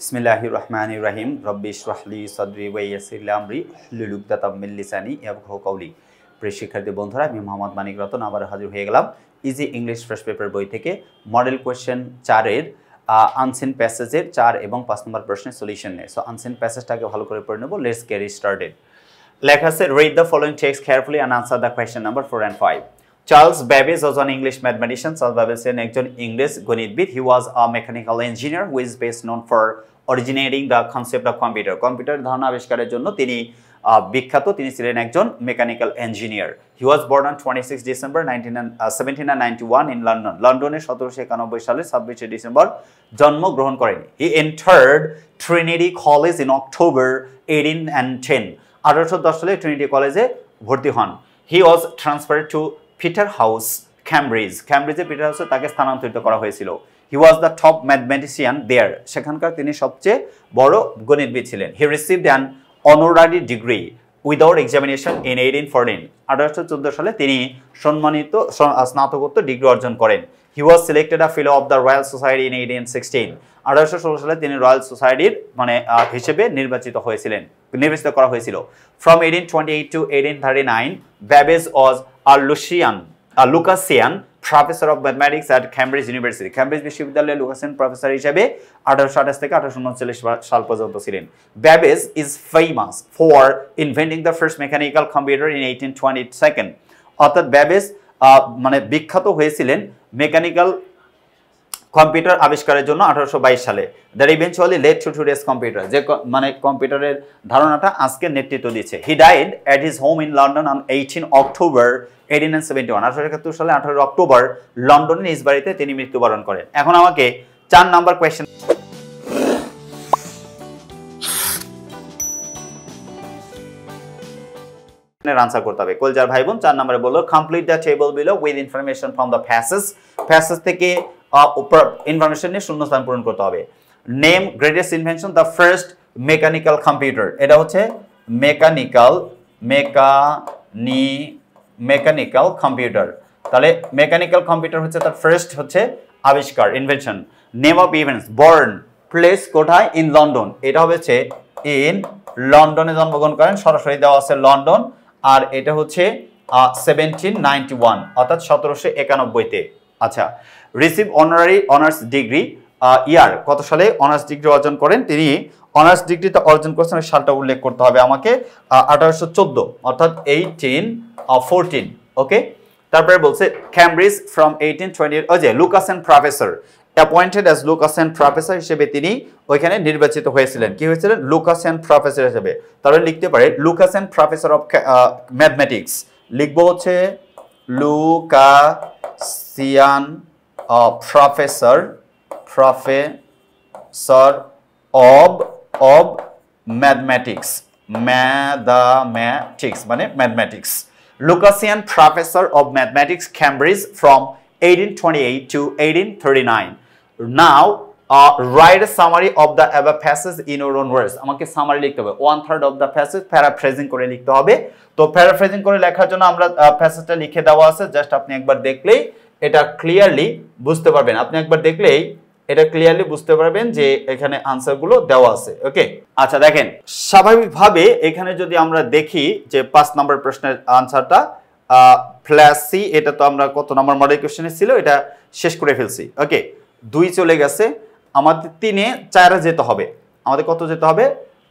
बिस्मिल्लाहिर्रहमानिर्रहीम रब्बि इश्रह ली सदरी व यस्सिर ली अमरी वाहलुल उक़दाताम मिन लिसानी याफ़क़हू कौली। প্রিয় শিক্ষার্থী বন্ধুরা, আমি মোহাম্মদ মানিক রতন আবার হাজির হয়ে গেলাম ইজি ইংলিশ ফার্স্ট পেপার বই থেকে মডেল কোয়েশ্চেন 4 এর আনসিন প্যাসেজের 4 এবং 5 নম্বর প্রশ্নের সলিউশন নিয়ে। সো আনসিন প্যাসেজটাকে ভালো করে পড়ে নেব। Let's get started. লেখা আছে, read the following text carefully and answer the question number 4 and 5. Charles Babbage was an English mathematician. Charles Babbage একজন ইংলিশ গণিতবিদ. He was a mechanical engineer who is best known for originating the concept of computer. Computer ধারণা আবিষ্কারের জন্য তিনি বিখ্যাত। তিনি ছিলেন একজন mechanical engineer. He was born on 26 December 1791 in London. লন্ডনে 1791 সালে 26 ডিসেম্বর জন্মগ্রহণ করেন। He entered Trinity College in October 1810. 1810 সালে ট্রিনিটি কলেজে ভর্তি হন। He was transferred to Peterhouse, Cambridge. ক্যামব্রিজে পিটারহাউসে তাকে স্থানান্তরিত করা হয়েছিল। He was the top mathematician there. সেখানকার তিনি সবচেয়ে বড় গণিতবিদ ছিলেন। He received an honorary degree without examination in 1814. 1814 সালে তিনি সম্মানিত স্নাতকোত্তর ডিগ্রি অর্জন করেন। He was selected a fellow of the Royal Society in 1816. 1816 সালে তিনি রয়্যাল সোসাইটির হিসেবে নির্বাচিত করা হয়েছিল। From 1828 to 1839, Babbage was a Lucasian professor of mathematics at Cambridge University. Cambridge বিশ্ববিদ্যালয়ে লুকাসিয়ান প্রফেসর হিসেবে 1828 থেকে 1839 সাল পর্যন্ত ছিলেন। Babbage is famous for inventing the first mechanical computer in 1822. অর্থাৎ ব্যাবেজ বিখ্যাত হয়েছিলেন মেকানিক্যাল কম্পিউটার আবিষ্কারের জন্য 1822 সালে। That eventually led to today's computer, যে কম্পিউটারের ধারণাটা আজকে নেতৃত্ব দিচ্ছে। He died at his home in London on 18 October 1871। 1871 সালে 18 অক্টোবর লন্ডনের নিজ বাড়িতে তিনি মৃত্যুবরণ করেন। এখন আমাকে 4 নাম্বার কোয়েশ্চেন আনসার করতে হবে। কলজার ভাই বোন 4 নম্বরে বললো, complete the table below with information from the passage থেকে ইনফরমেশন নিয়ে শূন্যস্থান পূরণ করতে হবে। Name greatest invention the first mechanical computer. এটা হচ্ছে মেকানিক্যাল কম্পিউটার। তাহলে মেকানিক্যাল কম্পিউটার হচ্ছে তার ফার্স্ট হচ্ছে আবিষ্কার, invention. Name of events, born, place কোথায়, ইন লন্ডন। এটা হচ্ছে ইন লন্ডনে জন্মগ্রহণ করেন, সরাসরি দেওয়া আছে লন্ডন। আর এটা হচ্ছে 1791 অর্থাৎ 1791-তে। আচ্ছা, রিসিভ অনার্স ডিগ্রি ইয়ার, কত সালে অনার্স ডিগ্রি অর্জন করেন তিনি? অনার্স ডিগ্রিতে অর্জন করছেন ওই সালটা উল্লেখ করতে হবে আমাকে, 1814 অর্থাৎ 1814। ওকে, তারপরে বলছে ক্যামব্রিজ ফ্রম 1828। ওই যে Lucasian professor, appointed as Lucasian professor হিসেবে তিনি ওইখানে নির্বাচিত হয়েছিলেন। কি হয়েছিলেন? লুকাসিয়ান প্রফেসর হিসেবে। তারপরে লিখতে পারে লুকাসিয়ান প্রফেসর অফ ম্যাথমেটিক্স। লিখবো হচ্ছে লুকাসিয়ান প্রফেসর অব ম্যাথমেটিক্স। মানে mathematics. Lucasian professor of mathematics, Cambridge from 1828 to 1839. Now, write a summary of the above passage in your own words. আমাকে সামারি লিখতে হবে। 1/3 of the passage প্যারাফ্রেজিং করে লিখতে হবে। তো প্যারাফ্রেজিং করে লেখার জন্য আমরা প্যাসেজটা লিখে দেওয়া আছে, জাস্ট আপনি একবার দেখলেই এটা ক্লিয়ারলি বুঝতে পারবেন। যে এখানে আনসারগুলো দেওয়া আছে। ওকে, আচ্ছা দেখেন, স্বাভাবিকভাবে এখানে যদি আমরা দেখি যে 5 নম্বর প্রশ্নের আনসারটা প্লাস সি, এটা তো আমরা কত নম্বর মডেল কোশ্চেনে ছিল, এটা শেষ করে ফেলছি। ওকে, 2 চলে গেছে, আমাদের 3-এ 4-এ যেতে হবে। আমাদের কত যেতে হবে?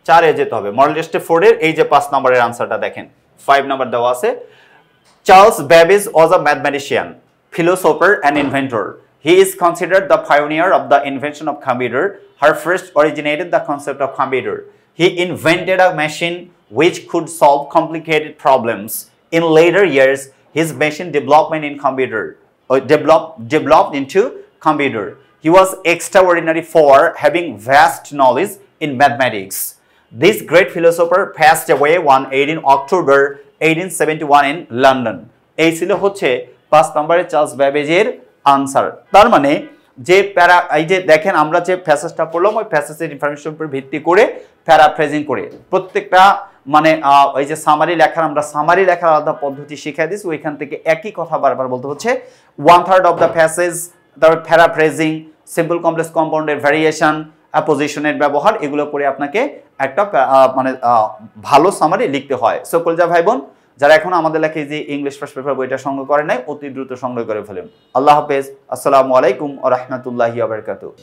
4-এ যেতে হবে। মডেল টেস্টে 4 এর এই যে 5 নম্বরের আনসারটা দেখেন, 5 নম্বর দেওয়া আছে। Charles Babbage was a mathematician, philosopher and inventor. He is considered the pioneer of the invention of computer. Her first originated the concept of computer. He invented a machine which could solve complicated problems. In later years, his machine development in computer developed into computer. He was extraordinary for having vast knowledge in mathematics. This great philosopher passed away on 18 October 1871 in London. এই ছিল হচ্ছে 5 নম্বরে Charles ব্যাবেজের answer. তার মানে যে এই যে দেখেন আমরা যে প্যাসেজটা পড়লাম, ওই প্যাসেজের ইনফরমেশন উপর ভিত্তি করে প্যারাফ্রেজিং করে প্রত্যেকটা ওই যে সামারি লেখার আলাদা পদ্ধতি শিখিয়ে দিয়েছি, ওইখান থেকে একই কথা বারবার বলতে হচ্ছে। 1/3 of the passage, তারপর প্যারাফ্রেজিং, সিম্পল কমপ্লেক্স কম্পাউন্ডের ভ্যারিয়েশন, অ্যাপোজিশনের ব্যবহার, এগুলো পড়ে আপনাকে একটা মানে ভালো সামারি লিখতে হয়। সো কলজা ভাই বোন, যারা এখন আমাদের লেখা ইজি ইংলিশ ফার্স্ট পেপার বইটা সংগ্রহ করে নাই, অতি দ্রুত সংগ্রহ করে ফেলুন। আল্লাহ হাফেজ, আসসালামু আলাইকুম ওয়া রাহমাতুল্লাহি ওয়া বারাকাতুহু।